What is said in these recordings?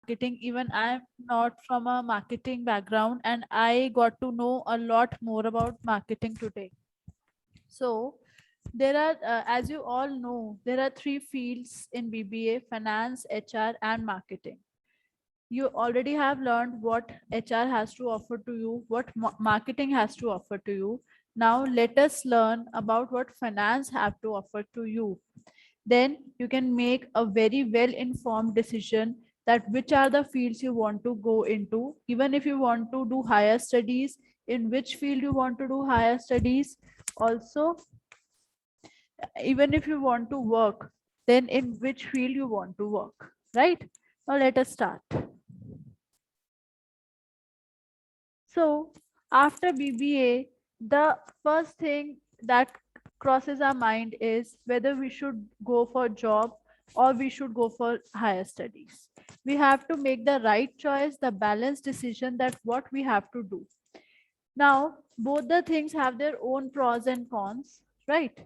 marketing. Even I'm not from a marketing background, and I got to know a lot more about marketing today. So there are, as you all know, there are three fields in BBA: finance, HR, and marketing. You already have learned what HR has to offer to you, what marketing has to offer to you. Now let us learn about what finance have to offer to you. Then you can make a very well informed decision that which are the fields you want to go into. Even if you want to do higher studies, in which field you want to do higher studies. Also, even if you want to work, then in which field you want to work, right? Now let us start. So after BBA, the first thing that crosses our mind is whether we should go for job or we should go for higher studies. We have to make the right choice, the balanced decision that what we have to do. Now, both the things have their own pros and cons, right?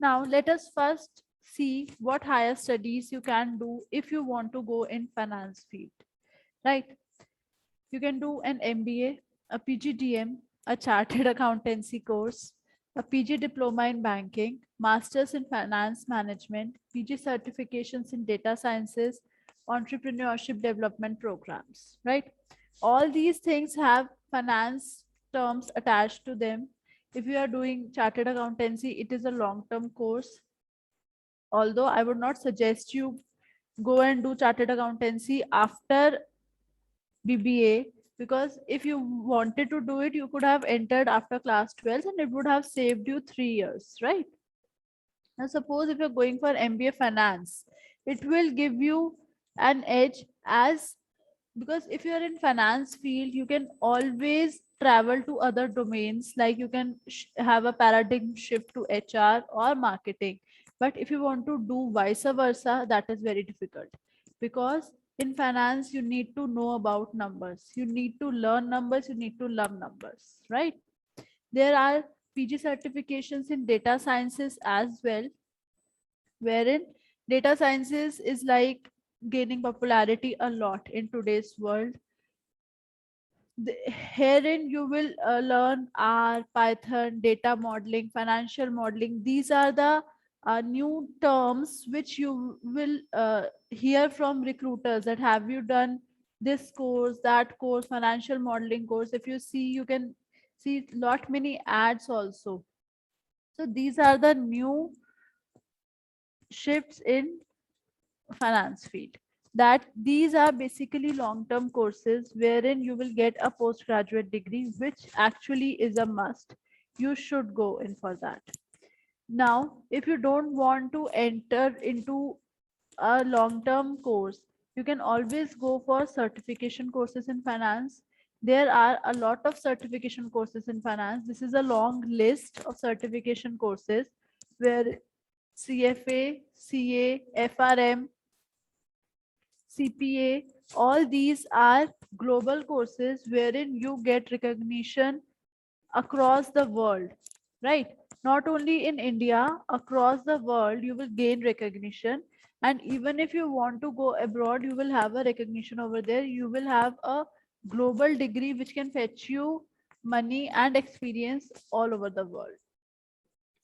Now, let us first see what higher studies you can do if you want to go in finance field, right? You can do an MBA, a PGDM, a chartered accountancy course, a PG diploma in banking, masters in finance management, PG certifications in data sciences, entrepreneurship development programs, right? All these things have finance terms attached to them. If you are doing chartered accountancy, it is a long term course. Although I would not suggest you go and do chartered accountancy after BBA, because if you wanted to do it, you could have entered after class 12 and it would have saved you 3 years, right? Now, suppose if you're going for MBA finance, it will give you an edge, as because if you're in finance field, you can always travel to other domains, like you can have a paradigm shift to HR or marketing. But if you want to do vice versa, that is very difficult, because in finance you need to know about numbers, you need to learn numbers, you need to love numbers, right? There are PG certifications in data sciences as well, wherein data sciences is like gaining popularity a lot in today's world. Herein you will learn R, Python, data modeling, financial modeling. These are the new terms which you will hear from recruiters, that have you done this course, that course, financial modeling course. If you see, you can see lot many ads also. So these are the new shifts in finance field, that these are basically long term courses wherein you will get a postgraduate degree, which actually is a must. You should go in for that. Now if you don't want to enter into a long term course, you can always go for certification courses in finance. There are a lot of certification courses in finance. This is a long list of certification courses, where CFA, CA, FRM, CPA, all these are global courses wherein you get recognition across the world, right? Not only in India, across the world, you will gain recognition. And even if you want to go abroad, you will have a recognition over there. You will have a global degree which can fetch you money and experience all over the world.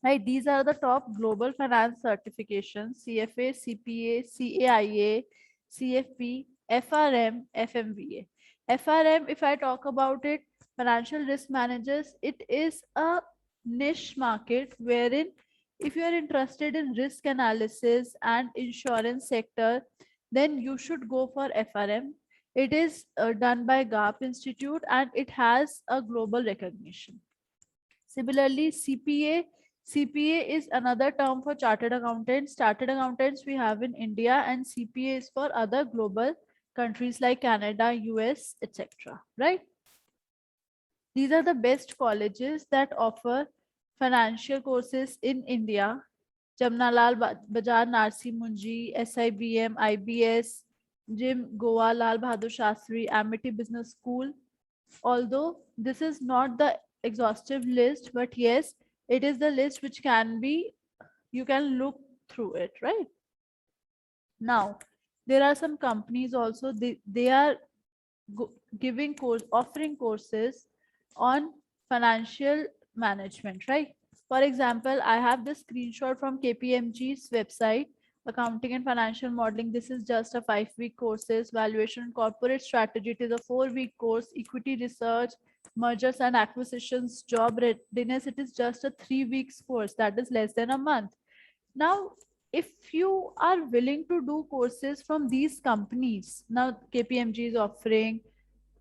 Right, these are the top global finance certifications: CFA, CPA, CAIA, CFP, FRM, FMVA. FRM, if I talk about it, financial risk managers, it is a niche market wherein if you are interested in risk analysis and insurance sector, then you should go for FRM. It is done by GARP Institute and it has a global recognition. Similarly, CPA is another term for chartered accountants. Chartered accountants we have in India, and CPA is for other global countries like Canada, US, etc. Right? These are the best colleges that offer financial courses in India: Jamnalal Bajar, Narsi Munji, SIBM, IBS, JIM, Goa, Lal Bahadur Shastri, Amity Business School. Although this is not the exhaustive list, but yes, it is the list which can be, you can look through it, right? Now, there are some companies also, they are giving course, offering courses on financial management, right? For example, I have this screenshot from KPMG's website, accounting and financial modeling. This is just a 5-week courses. Valuation and corporate strategy, it is a 4-week course. Equity research, mergers and acquisitions, job readiness, it is just a 3 weeks course, that is less than a month. Now, if you are willing to do courses from these companies, now KPMG is offering,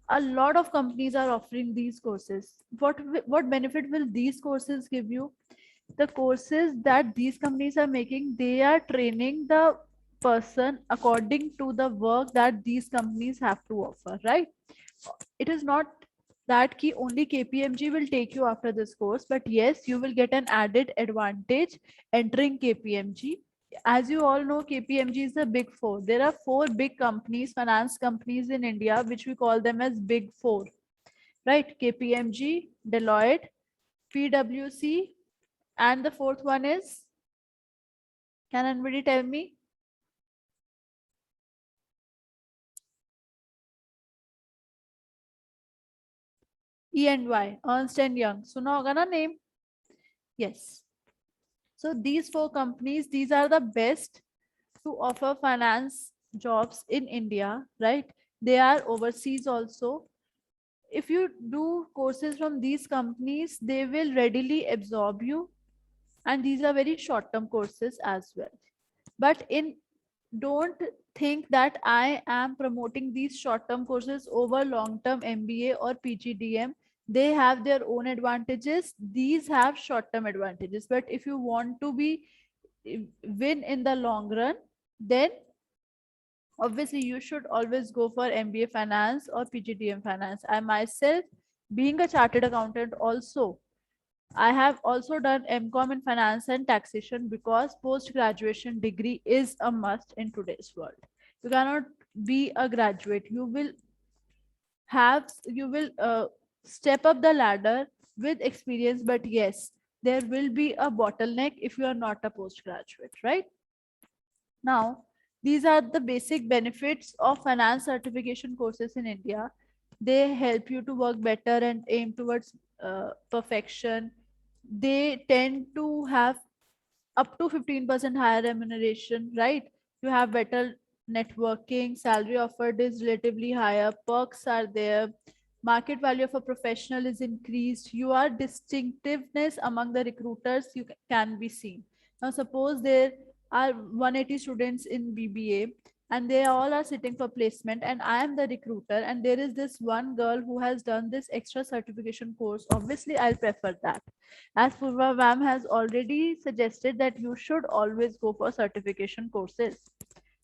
a lot of companies are offering these courses. What benefit will these courses give you? The courses that these companies are making, they are training the person according to the work that these companies have to offer, right? It is not that key only KPMG will take you after this course, but yes, you will get an added advantage entering KPMG. As you all know, KPMG is the big four. There are four big companies, finance companies in India, which we call them as big four, right? KPMG, Deloitte, PwC, and the fourth one is, can anybody tell me? E&Y, Ernst and Young. सुना होगा ना name? Yes. So these four companies, these are the best to offer finance jobs in India, right? They are overseas also. If you do courses from these companies, they will readily absorb you. And these are very short-term courses as well. But in, don't think that I am promoting these short-term courses over long-term MBA or PGDM. They have their own advantages. These have short-term advantages. But if you want to be win in the long run, then obviously you should always go for MBA finance or PGDM finance. I myself, being a chartered accountant also, I have also done MCOM in finance and taxation because post-graduation degree is a must in today's world. You cannot be a graduate. You will step up the ladder with experience, but yes, there will be a bottleneck if you are not a postgraduate, right? Now, these are the basic benefits of finance certification courses in India. They help you to work better and aim towards perfection. They tend to have up to 15% higher remuneration, right? You have better networking, salary offered is relatively higher, perks are there, market value of a professional is increased, you are distinctiveness among the recruiters, you can be seen. Now suppose there are 180 students in BBA and they all are sitting for placement and I am the recruiter and there is this one girl who has done this extra certification course, obviously I'll prefer that. As Purva ma'am has already suggested that you should always go for certification courses,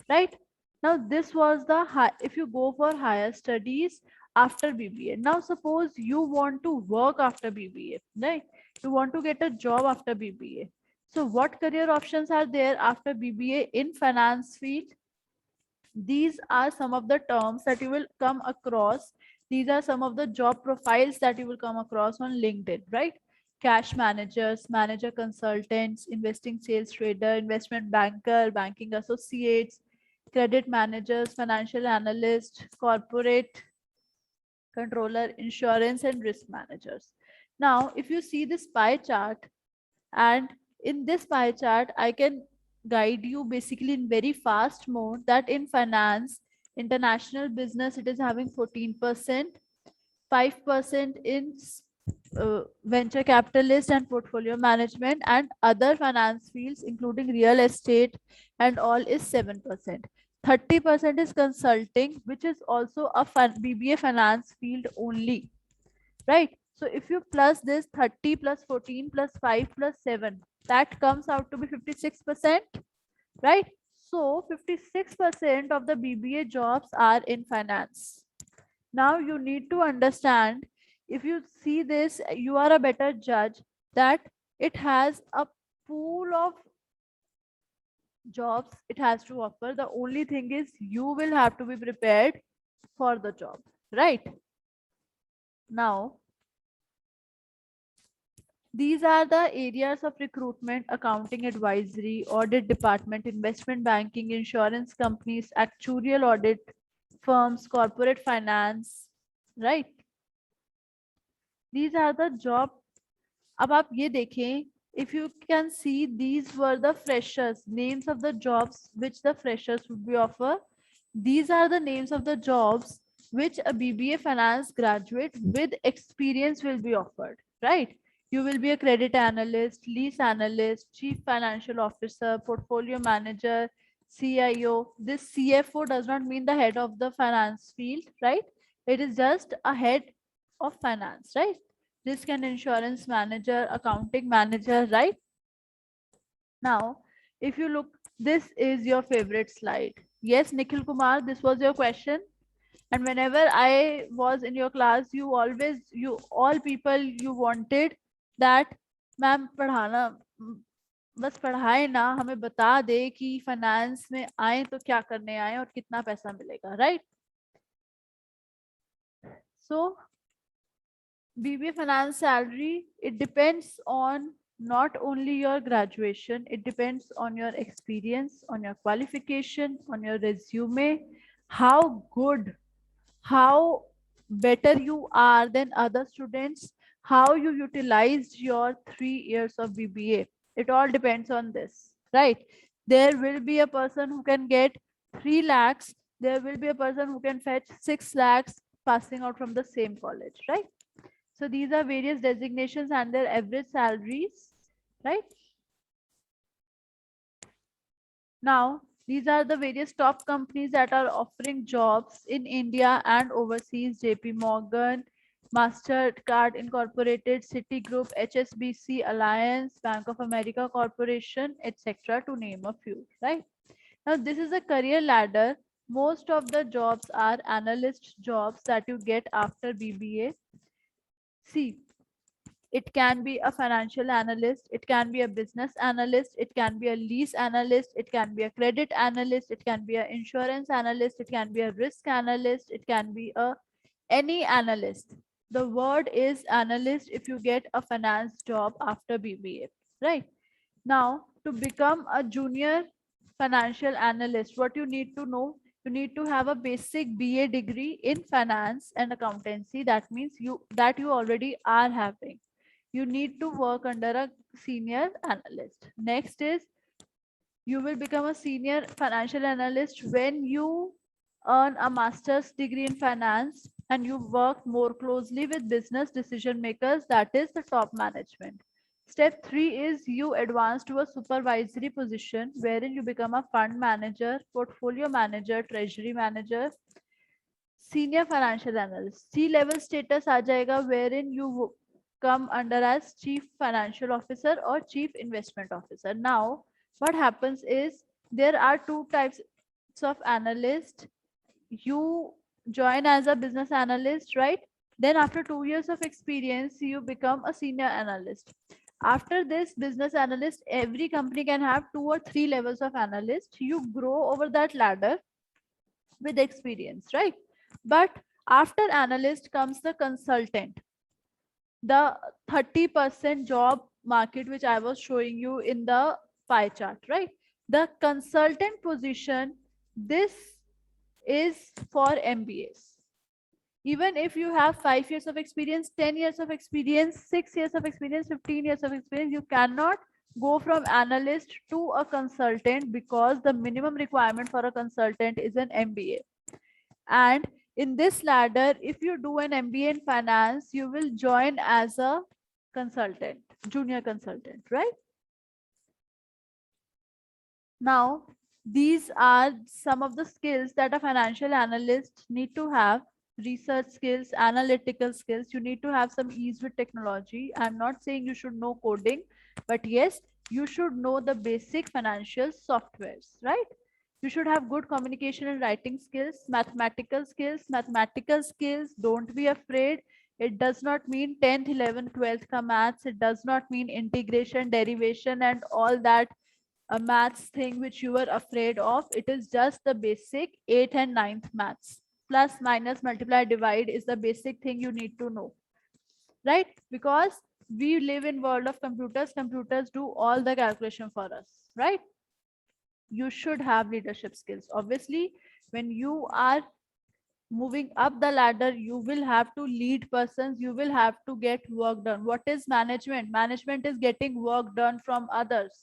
right? Now this was the high, if you go for higher studies after BBA. Now suppose you want to work after BBA, right? You want to get a job after BBA. So what career options are there after BBA in finance field? These are some of the terms that you will come across. These are some of the job profiles that you will come across on LinkedIn, right? Cash managers, manager consultants, investing sales trader, investment banker, banking associates, credit managers, financial analyst, corporate controller, insurance and risk managers. Now, if you see this pie chart, and in this pie chart, I can guide you basically in very fast mode that in finance, international business, it is having 14%, 5% in venture capitalist and portfolio management, and other finance fields, including real estate and all, is 7%. 30% is consulting, which is also a BBA finance field only, right? So if you plus this 30 plus 14 plus 5 plus 7, that comes out to be 56%, right? So 56% of the BBA jobs are in finance. Now you need to understand, if you see this, you are a better judge that it has a pool of jobs it has to offer. The only thing is you will have to be prepared for the job, right? Now, these are the areas of recruitment: accounting advisory, audit department, investment banking, insurance companies, actuarial audit firms, corporate finance, right? These are the job. अब आप ये देखें, if you can see, these were the freshers, names of the jobs which the freshers would be offer. These are the names of the jobs which a BBA finance graduate with experience will be offered, right? You will be a credit analyst, lease analyst, chief financial officer, portfolio manager, CIO. This CFO does not mean the head of the finance field, right? It is just a head of finance, right? Risk and insurance manager, accounting manager, right? Now, if you look, this is your favorite slide. Yes, Nikhil Kumar, this was your question. And whenever I was in your class, you all people, you wanted that, ma'am पढ़ाना, बस पढ़ाए ना, हमें बता दे कि finance में आए तो क्या करने आए और कितना पैसा मिलेगा, right? So BBA finance salary, it depends on not only your graduation, it depends on your experience, on your qualification, on your resume, how good, how better you are than other students, how you utilized your 3 years of BBA. It all depends on this, right? There will be a person who can get 3 lakhs, there will be a person who can fetch 6 lakhs passing out from the same college, right? So these are various designations and their average salaries, right? Now, these are the various top companies that are offering jobs in India and overseas: JP Morgan, Mastercard Incorporated, Citigroup, HSBC Alliance, Bank of America Corporation, etc., to name a few, right? Now, this is a career ladder. Most of the jobs are analyst jobs that you get after BBA. See, it can be a financial analyst, it can be a business analyst, it can be a lease analyst, it can be a credit analyst, it can be an insurance analyst, it can be a risk analyst, it can be a any analyst. The word is analyst if you get a finance job after BBA, right? Now, to become a junior financial analyst, what you need to know, you need to have a basic BA degree in finance and accountancy. That means you already are having. You need to work under a senior analyst. Next is, you will become a senior financial analyst when you earn a master's degree in finance and you work more closely with business decision makers, that is the top management. Step 3 is you advance to a supervisory position wherein you become a fund manager, portfolio manager, treasury manager, senior financial analyst. C level status aa jayega wherein you come under as chief financial officer or chief investment officer. Now, what happens is there are two types of analyst. You join as a business analyst, right? Then after 2 years of experience, you become a senior analyst. After this business analyst, every company can have 2 or 3 levels of analyst. You grow over that ladder with experience, right? But after analyst comes the consultant, the 30% job market which I was showing you in the pie chart, right? The consultant position, this is for MBAs. Even if you have 5 years of experience, 10 years of experience, 6 years of experience, 15 years of experience, you cannot go from analyst to a consultant because the minimum requirement for a consultant is an MBA. And in this ladder, if you do an MBA in finance, you will join as a consultant, junior consultant, right? Now, these are some of the skills that a financial analyst need to have: research skills, analytical skills. You need to have some ease with technology. I'm not saying you should know coding, but yes, you should know the basic financial softwares, right? You should have good communication and writing skills, mathematical skills. Mathematical skills, don't be afraid. It does not mean 10th, 11th, 12th ka maths. It does not mean integration, derivation, and all that a maths thing which you were afraid of. It is just the basic 8th and 9th maths. Plus, minus, multiply, divide is the basic thing you need to know, right? Because we live in world of computers. Computers do all the calculation for us, right? You should have leadership skills. Obviously, when you are moving up the ladder, you will have to lead persons, you will have to get work done. What is management? Management is getting work done from others,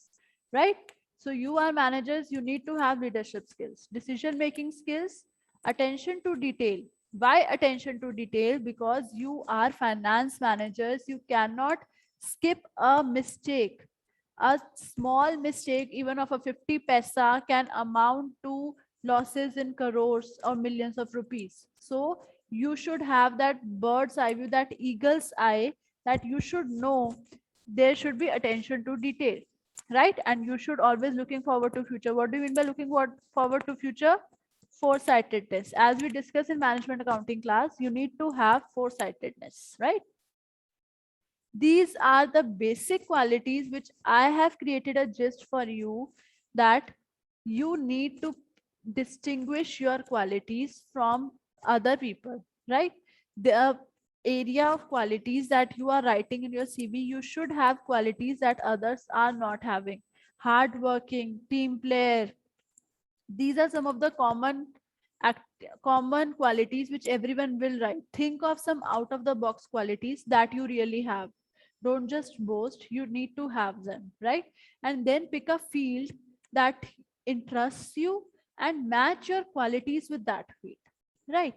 right? So you are managers, you need to have leadership skills, decision making skills, attention to detail. Why attention to detail? Because you are finance managers, you cannot skip a mistake. A small mistake even of a 50 paisa can amount to losses in crores or millions of rupees. So you should have that bird's eye view, that eagle's eye, that you should know there should be attention to detail, right? And you should always looking forward to future. What do you mean by looking forward to future? Foresightedness. As we discussed in management accounting class, you need to have foresightedness, right? These are the basic qualities which I have created a gist for you, that you need to distinguish your qualities from other people, right? The area of qualities that you are writing in your CV, you should have qualities that others are not having. Hardworking, team player. These are some of the common qualities which everyone will write. Think of some out of the box qualities that you really have. Don't just boast, you need to have them, right? And then pick a field that interests you and match your qualities with that field, right?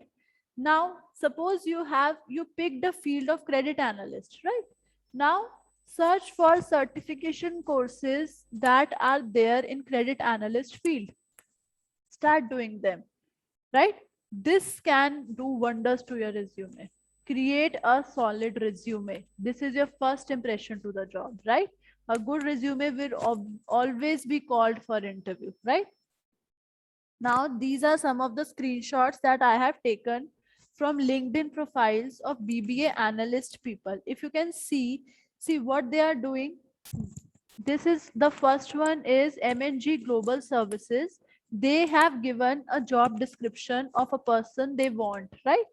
Now suppose you picked a field of credit analyst, right? Now search for certification courses that are there in credit analyst field. Start doing them, right? This can do wonders to your resume. Create a solid resume. This is your first impression to the job, right? A good resume will always be called for interview, right? Now these are some of the screenshots that I have taken from LinkedIn profiles of BBA analyst people. If you can see what they are doing. This is the first one is MNG Global Services. They have given a job description of a person they want, right?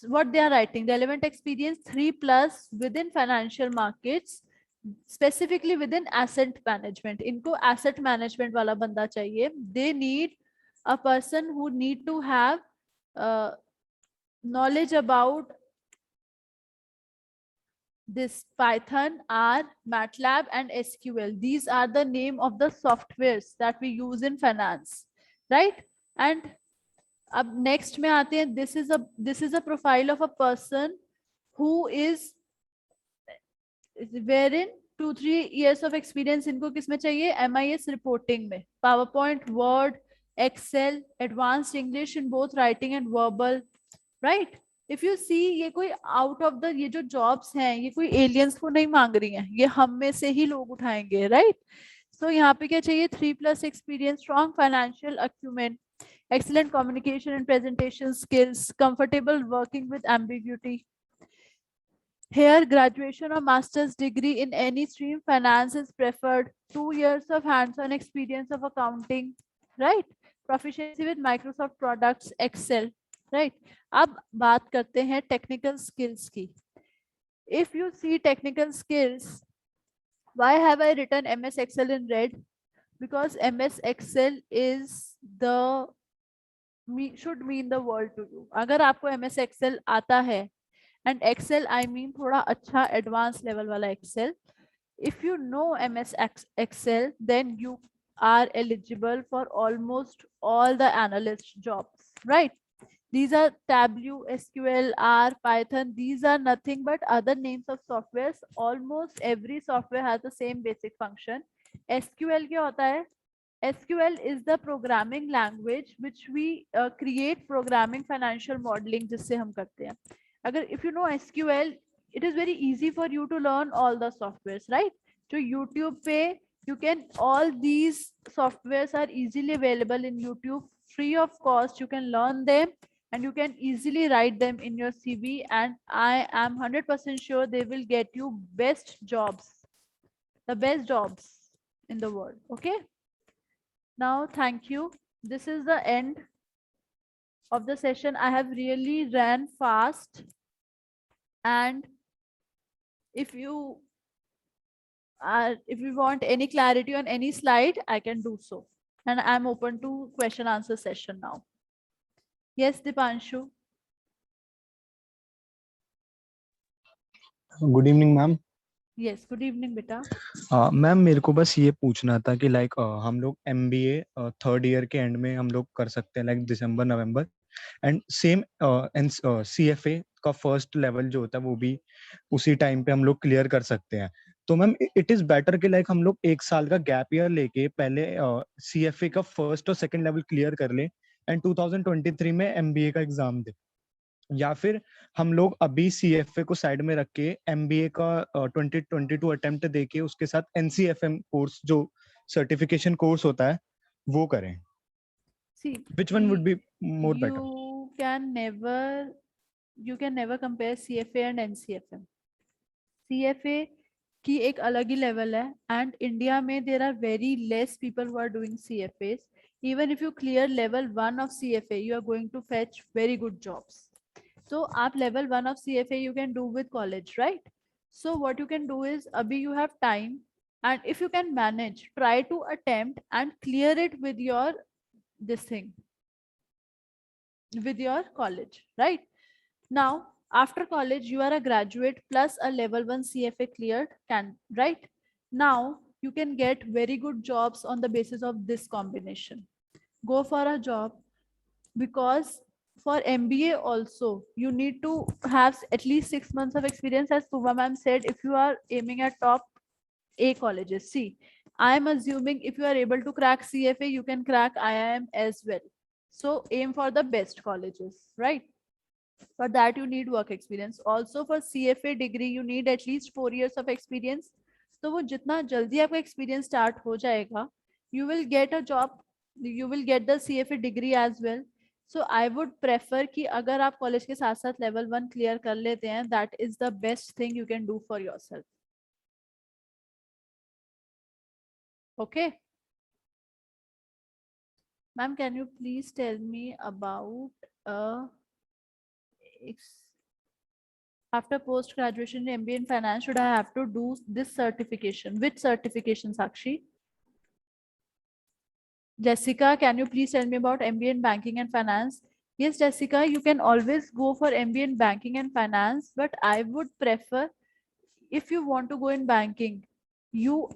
What they are writing: relevant experience 3 plus within financial markets, specifically within asset management. इनको asset management वाला बंदा चाहिए. They need a person who need to have uh, knowledge about this Python, R, MATLAB, and SQL. These are the name of the softwares that we use in finance, right? And अब next में आते हैं. This is a profile of a person who is wherein 2-3 years of experience इनको किसमें चाहिए? MIS reporting में, PowerPoint, Word, Excel, advanced English in both writing and verbal, right? If you see, ये कोई आउट ऑफ द, ये जो jobs हैं ये कोई एलियंस को नहीं मांग रही हैं, ये हम में से ही लोग उठाएंगे, राइट? सो यहाँ पे क्या चाहिए? 3+ experience, strong financial acumen, excellent communication and presentation skills, comfortable working with ambiguity. Here, graduation or master's degree in any stream, finance is preferred. 2 years of hands-on experience of accounting, right? Proficiency with Microsoft products, Excel, right? अब बात करते हैं technical skills की. If you see technical skills, why have I written MS Excel in red? Because MS Excel is the should mean the world to you. अगर आपको MS Excel आता है, and Excel I mean थोड़ा अच्छा advanced level वाला Excel. If you know MS Excel, then you are eligible for almost all the analyst jobs, right? These are Tableau, SQL, R, Python. These are nothing but other names of softwares. Almost every software has the same basic function. SQL क्या होता है? SQL is the programming language which we create programming financial modeling जिससे हम करते हैं. अगर if you know SQL, it is very easy for you to learn all the softwares, right? So YouTube पे you can, all these softwares are easily available in YouTube, free of cost. You can learn them and you can easily write them in your CV, and I am 100% sure they will get you best jobs, the best jobs in the world. Okay. Now, thank you. This is the end of the session. I have really ran fast, and if you if you want any clarity on any slide, I can do so. And I'm open to question answer session now. Yes, Dipanshu. Good evening ma'am. Yes, good evening, beta. Ma'am मेरे को बस ये पूछना था कि like हम लोग MBA third year के एंड में हम लोग कर सकते हैं like December November, and same CFA का फर्स्ट लेवल जो होता है वो भी उसी टाइम पे हम लोग क्लियर कर सकते हैं। तो मैम इट इज बेटर कि लाइक हम लोग एक साल का गैप ईयर लेके पहले सीएफए का फर्स्ट और सेकंड लेवल क्लियर कर ले एंड 2023 में एमबीए का एग्जाम दे, या फिर हम लोग अभी सीएफए को साइड में रख के एमबीए का 2022 अटेम्प्ट देके उसके साथ एनसीएफएम कोर्स जो सर्टिफिकेशन कोर्स होता है वो करें। See, Which one would be more better? you can never compare CFA and NCFM. CFA की एक अलग ही लेवल है, एंड इंडिया में there are very less people who are doing CFAs. Even if you clear level 1 of CFA, you are going to fetch very good jobs. So आप level 1 of CFA you can do with college, right? So what you can do is, abhi you have time, and if you can manage, try to attempt and clear it with your this thing, with your college, right? Now, after college, you are a graduate plus a level 1 CFA cleared, right? Now, you can get very good jobs on the basis of this combination. Go for a job, because for MBA also, you need to have at least 6 months of experience. As Tuba ma'am said, if you are aiming at top A colleges, see, I am assuming if you are able to crack CFA, you can crack IIM as well. So aim for the best colleges, right? For that, you need work experience. Also, for CFA degree, you need at least 4 years of experience. तो वो जितना जल्दी आपका experience start हो जाएगा, you will get a job, you will get the CFA degree as well. So I would prefer कि अगर आप college के साथ साथ level 1 clear कर लेते हैं, that is the best thing you can do for yourself. Okay. Ma'am, can you please tell me about after post graduation in MBA in finance, should I have to do this certification? Which certification, Sakshi? Jessica, can you please tell me about MBA in banking and finance? Yes, Jessica, you can always go for MBA in banking and finance, but I would prefer, if you want to go in banking,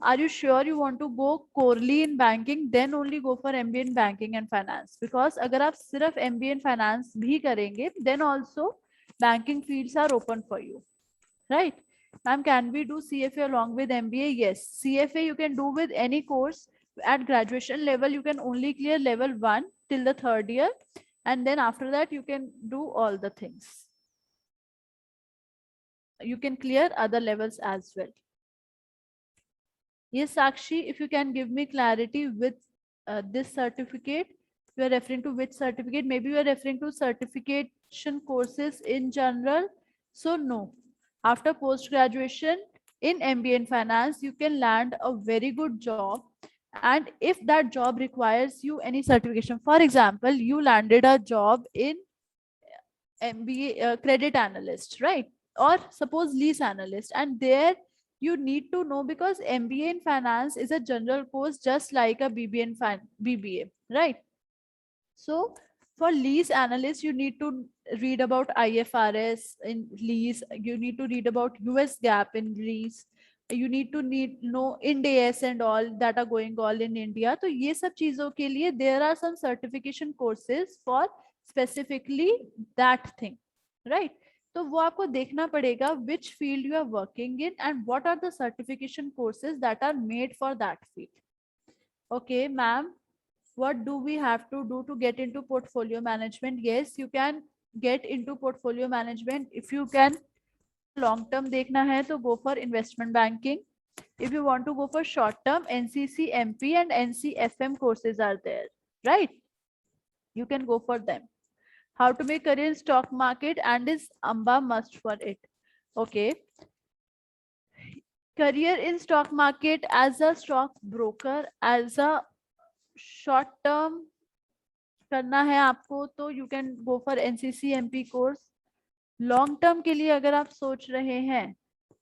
are you sure you want to go corely in banking, then only go for MBA in banking and finance? Because अगर आप सिर्फ MBA in finance भी करेंगे, then also banking fields are open for you, right? Ma'am, can we do CFA along with MBA? Yes, CFA you can do with any course. At graduation level, you can only clear level 1 till the third year, and then after that you can do all the things. You can clear other levels as well. Yes, Sakshi, if you can give me clarity with this certificate, you are referring to which certificate? Maybe you are referring to certification courses in general. So no, after post graduation in MBA in finance, you can land a very good job. And if that job requires you any certification, for example, you landed a job in MBA credit analyst, right? Or suppose lease analyst, and there you need to know, because MBA in finance is a general course just like a BBA in BBA, right? So for lease analyst, you need to read about IFRS in lease, you need to read about US GAAP in lease, you need to know Ind AS and all that are going on in India. So ये सब चीजों के लिए there are some certification courses for specifically that thing, right? तो वो आपको देखना पड़ेगा which field you are working in and what are the certification courses that are made for that field. Okay, ma'am, what do we have to do to get into portfolio management? Yes, you can get into portfolio management. If you can long term देखना है तो go for investment banking. If you want to go for short term, NCC MP and NCFM courses are there, right? You can go for them. How to make career in stock market, and is AMBA must for it? Okay, career in stock market as a stock broker, as a short term करना है आपको तो you can go for NCC MP course. Long term के लिए अगर आप सोच रहे हैं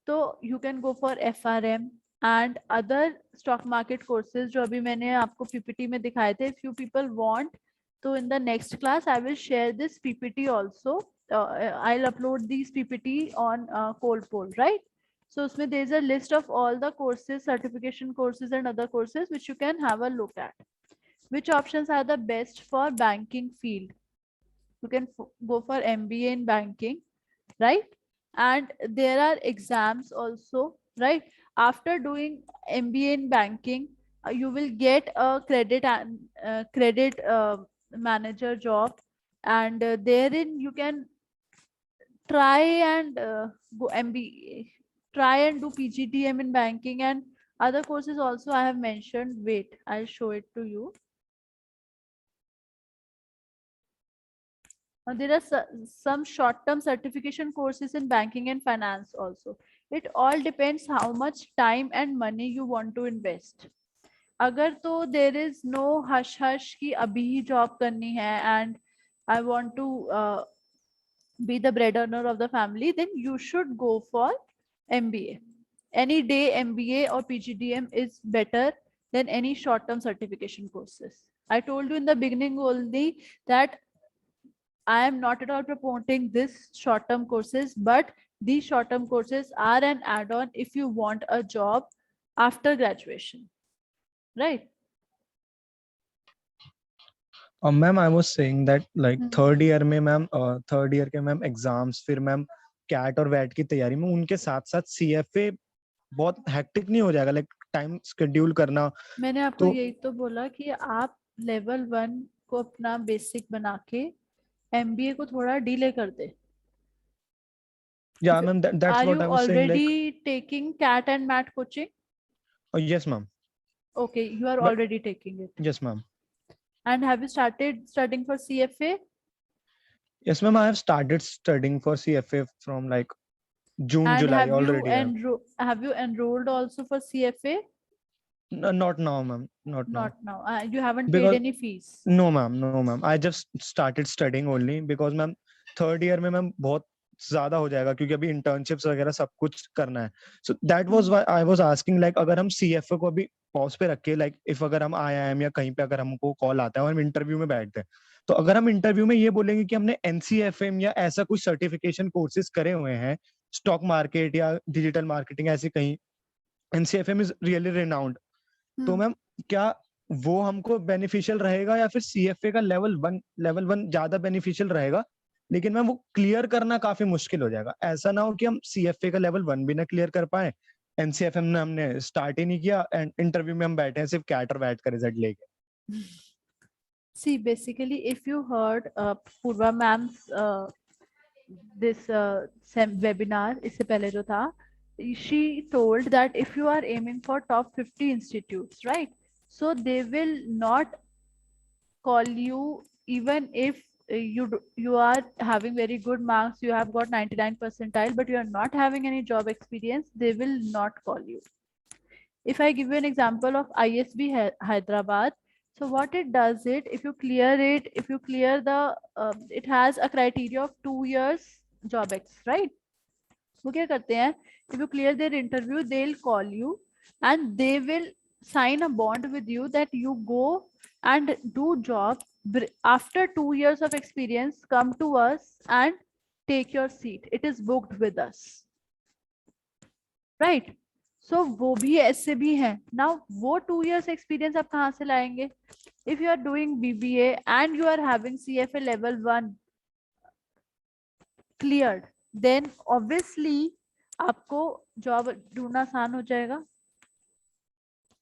तो you can go for FRM and other stock market courses जो अभी मैंने आपको पीपीटी में दिखाए थे. If you people want to in the next class I will share this ppt also. I'll upload these ppt on Coldpoll, right? So usme there is a list of all the courses, certification courses and other courses which you can have a look at. Which options are the best for banking field? You can go for MBA in banking, right? And there are exams also, right? After doing MBA in banking, you will get a credit and credit manager job, and therein you can try and go MBA, try and do PGDM in banking and other courses also I have mentioned. Wait, I'll show it to you. There are some short-term certification courses in banking and finance also. It all depends how much time and money you want to invest. अगर तो there is no hush hush कि अभी ही job करनी है and I want to be the breadwinner of the family, then you should go for MBA. Any day MBA or PGDM is better than any short-term certification courses. I told you in the beginning only that I am not at all promoting this short-term courses, but these short-term courses are an add-on if you want a job after graduation, right? Ma'am I was saying that like hmm. Third year में ma'am third year के ma'am exams, फिर ma'am cat और VAT की तैयारी में उनके साथ साथ सीएफए बहुत हेक्टिक नहीं हो जाएगा, लाइक टाइम शेड्यूल करना? मैंने आपको तो यही तो बोला कि आप लेवल 1 को अपना बेसिक बना के एमबीए को थोड़ा डिले कर दे. या ma'am that's Are what you I was saying like. already taking CAT and MAT coaching? Yes ma'am. Okay, you are but already taking it. Yes ma'am. And have you started studying for CFA? Yes, ma'am. I have started studying for CFA from like June, And July already. have you enrolled also for CFA? Not now, ma'am. Not now. Not now. You haven't paid Because any fees. no, ma'am. No, ma'am. I just started studying only because, ma'am, third year में ma'am बहुत ज्यादा हो जाएगा क्योंकि अभी internships वगैरह सब कुछ करना है. So that was why I was asking like अगर हम CFA को अभी पॉज पे रखे, like if अगर हम IIM या कहीं पे अगर हमको कॉल आता है और हम इंटरव्यू में बैठते हैं, तो अगर हम इंटरव्यू में ये बोलेंगे कि हमने NCFM या ऐसा कुछ सर्टिफिकेशन कोर्सेज करे हुए हैं, स्टॉक मार्केट या डिजिटल मार्केटिंग ऐसे कहीं, NCFM इज रियली रिनाउंड, तो मैम क्या वो हमको बेनिफिशियल रहेगा या फिर सीएफए का लेवल 1 ज्यादा बेनिफिशियल रहेगा? लेकिन मैम वो क्लियर करना काफी मुश्किल हो जाएगा. ऐसा ना हो कि हम सीएफए का लेवल 1 भी ना क्लियर कर पाए, एनसीएफएम ने हमने स्टार्ट ही नहीं किया एंड इंटरव्यू में हम बैठे हैं सिर्फ कैट और वैट का रिजल्ट लेके. See, basically, if you heard Purva ma'am's this webinar, इससे पहले जो था, she told that if you are aiming for top 50 institutes, right? So they will not call you even if you are having very good marks, you have got 99 percentile, but you are not having any job experience, they will not call you. If I give you an example of ISB Hyderabad, so what it does, if you clear it, if you clear the it has a criteria of 2 years job ex, right? वो क्या करते हैं, if you clear their interview, they'll call you and they will sign a bond with you that you go and do job. After 2 years of experience, come to us and take your seat. It is booked with us, right? So वो भी ऐसे भी हैं. Now वो 2 years experience आप कहाँ से लाएंगे? If you are doing BBA and you are having CFA level 1 cleared, then obviously आपको job ढूंढना आसान हो जाएगा.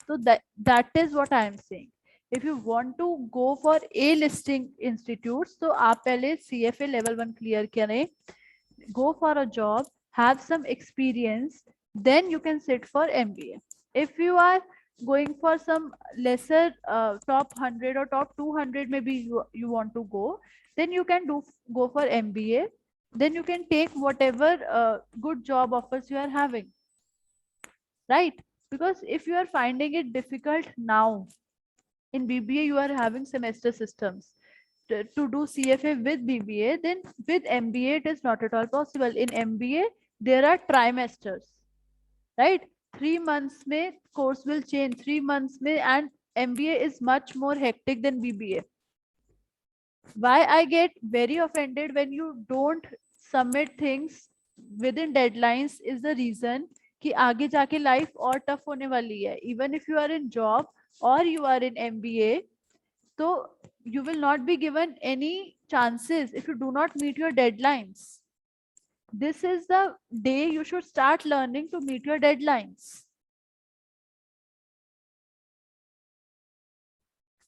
So that is what I am saying. If you want to go for A listing institutes, तो आप पहले CFA level 1 clear करें, go for a job, have some experience, then you can sit for MBA. If you are going for some lesser top 100 or top 200, maybe you want to go, then you can go for MBA. Then you can take whatever good job offers you are having, right? Because if you are finding it difficult now, In BBA, you are having semester systems. To do CFA with BBA, then with MBA, it is not at all possible. In MBA, there are trimesters, right? 3 months may course will change, 3 months may, and MBA is much more hectic than BBA. Why I get very offended when you don't submit things within deadlines is the reason कि आगे जाके life और tough होने वाली है. Even if you are in job or you are in MBA, so you will not be given any chances if you do not meet your deadlines. This is the day you should start learning to meet your deadlines.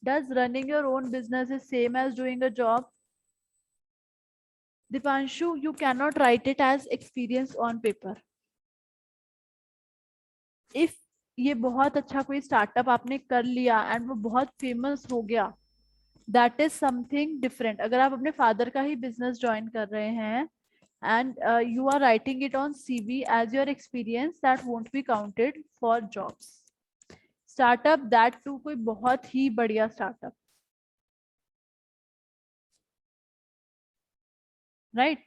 Does running your own business is same as doing a job? Dipanshu, you cannot write it as experience on paper. If ये बहुत अच्छा कोई startup आपने कर लिया and वो बहुत famous हो गया, दैट इज समथिंग डिफरेंट. अगर आप अपने फादर का ही बिजनेस ज्वाइन कर रहे हैं and you are writing it on CV as your experience, that won't be counted for jobs. Startup, that too कोई बहुत ही बढ़िया startup, right?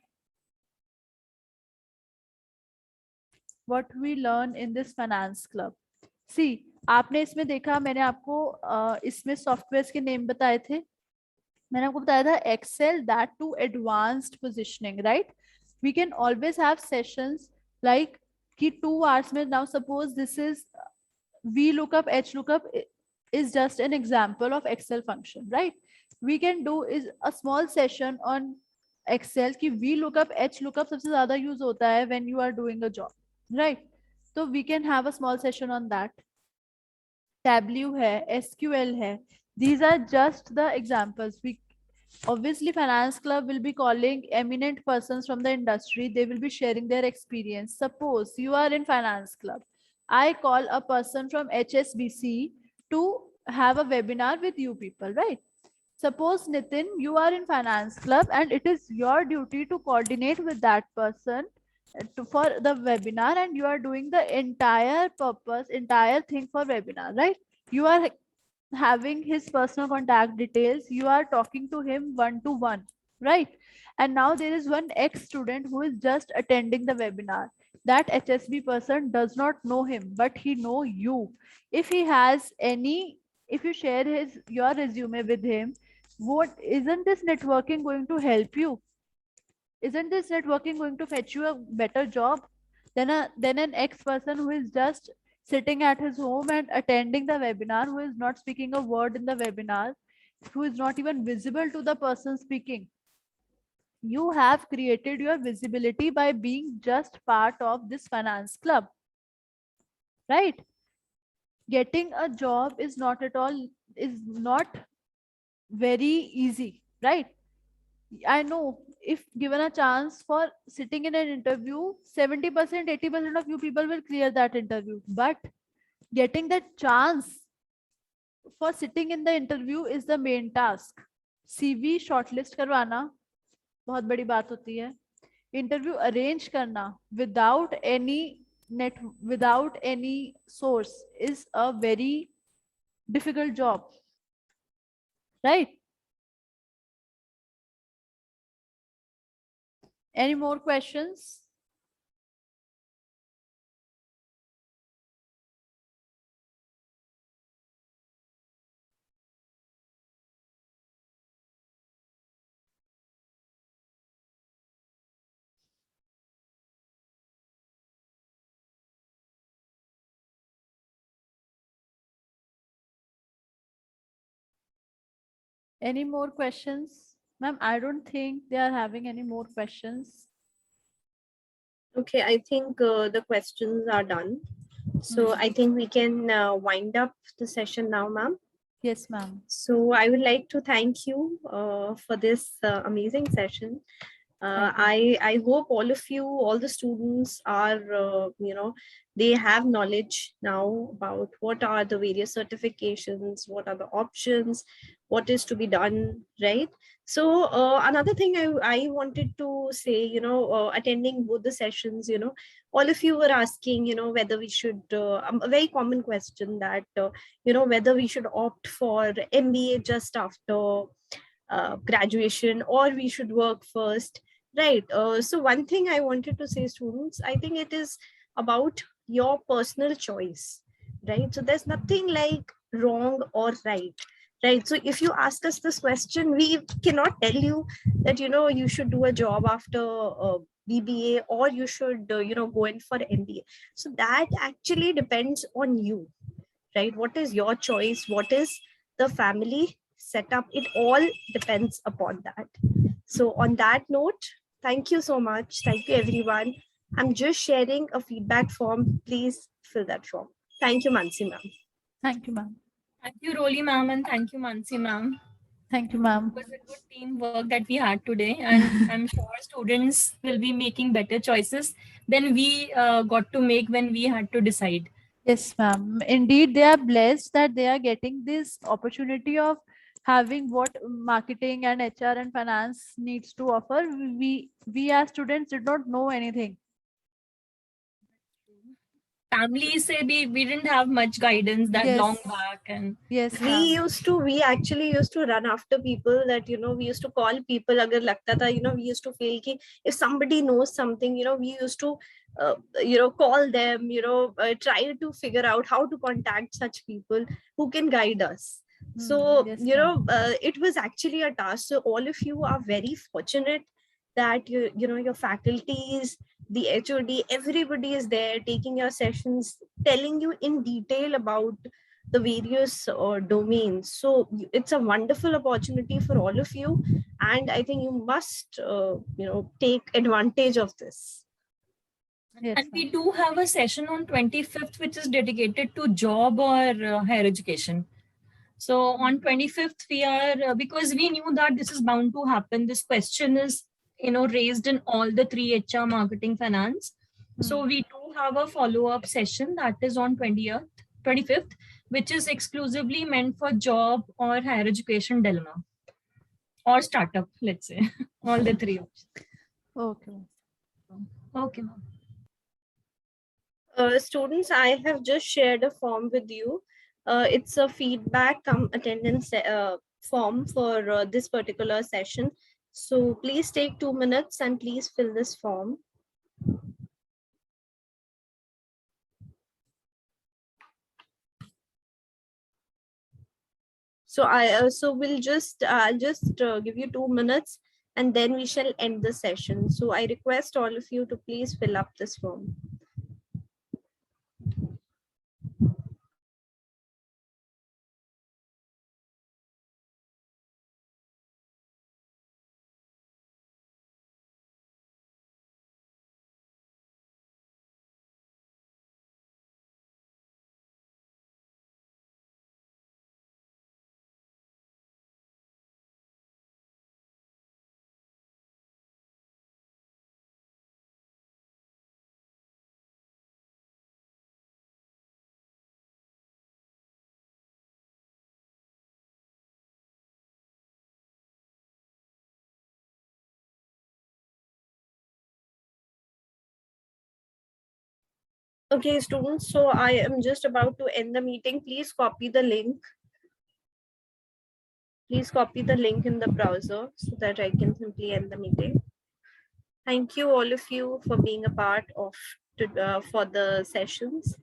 What we learn in this finance club. See, आपने इसमें देखा, मैंने आपको इसमें सॉफ्टवेयर के नेम बताए थे. मैंने आपको बताया था Excel, that to advanced positioning, right? We can always have sessions like कि 2 hours में, now suppose this is VLOOKUP, HLOOKUP is just an example of Excel function, right? We can do is a small session on Excel कि VLOOKUP, HLOOKUP सबसे ज़्यादा use होता है when you are doing a job, right? So we can have a small session on that. Tableau है, SQL है. These are just the examples. We obviously finance club will be calling eminent persons from the industry. They will be sharing their experience. Suppose you are in finance club. I call a person from HSBC to have a webinar with you people, right? Suppose Nitin, you are in finance club and it is your duty to coordinate with that person for the webinar, and you are doing the entire purpose, entire thing for webinar, right? You are having his personal contact details, you are talking to him one to one, right? And now there is one ex student who is just attending the webinar. That HSB person does not know him, but he know you. If he has any, if you share his your resume with him, what, isn't this networking going to help you? Isn't this networking going to fetch you a better job than an ex person who is just sitting at his home and attending the webinar, who is not speaking a word in the webinar, who is not even visible to the person speaking? You have created your visibility by being just part of this finance club, right? Getting a job is not at all, is not very easy, right? I know if given a chance for sitting in an interview, 70%, 80% of you people will clear that interview. But getting that chance for sitting in the interview is the main task. CV shortlist करवाना बहुत बड़ी बात होती है. Interview arrange करना without any net, without any source is a very difficult job, right? Any more questions? Any more questions? Ma'am, I don't think they are having any more questions. Okay, I think the questions are done. So I think we can wind up the session now, ma'am. Yes, ma'am. So I would like to thank you for this amazing session. I hope all of you, all the students are, they have knowledge now about what are the various certifications, what are the options, what is to be done, right? So another thing I wanted to say, attending both the sessions, all of you were asking, whether we should, a very common question that, whether we should opt for MBA just after graduation or we should work first, right? So one thing I wanted to say, students, I think it is about your personal choice, right? So there's nothing like wrong or right, right? So if you ask us this question, we cannot tell you that you should do a job after BBA, or you should go in for MBA. So that actually depends on you, right? What is your choice? What is the family setup? It all depends upon that. So on that note, thank you so much. Thank you, everyone. I'm just sharing a feedback form. Please fill that form. Thank you, Mansi ma'am. Thank you, ma'am. Thank you, Roli ma'am, and thank you, Mansi ma'am. Thank you, ma'am. It was a good teamwork that we had today, and I'm sure students will be making better choices than we got to make when we had to decide. Yes, ma'am. Indeed, they are blessed that they are getting this opportunity of having what marketing and HR and finance needs to offer. We as students did not know anything. Family say we didn't have much guidance that Yes. long back, and Yes, We actually used to run after people that, we used to call people agar lagta tha, we used to feel ki if somebody knows something, we used to, call them, try to figure out how to contact such people who can guide us. So, yes, ma'am. it was actually a task. So all of you are very fortunate that your faculties, the HOD, everybody is there taking your sessions, telling you in detail about the various domains. So it's a wonderful opportunity for all of you, and I think you must, take advantage of this. Yes, and we ma'am. do have a session on 25th, which is dedicated to job or higher education. So on 25th, we are, because we knew that this is bound to happen, this question is, raised in all the 3 HR, marketing, finance. So we do have a follow-up session that is on 25th, which is exclusively meant for job or higher education dilemma or startup, let's say, all the 3 options. Okay. Okay, ma'am. Students, I have just shared a form with you. It's a feedback attendance form for this particular session. So please take 2 minutes and please fill this form. So we'll just give you 2 minutes and then we shall end the session. So I request all of you to please fill up this form. Okay, students, so I am just about to end the meeting. Please copy the link. Please copy the link in the browser so that I can simply end the meeting. Thank you all of you for being a part of for the sessions.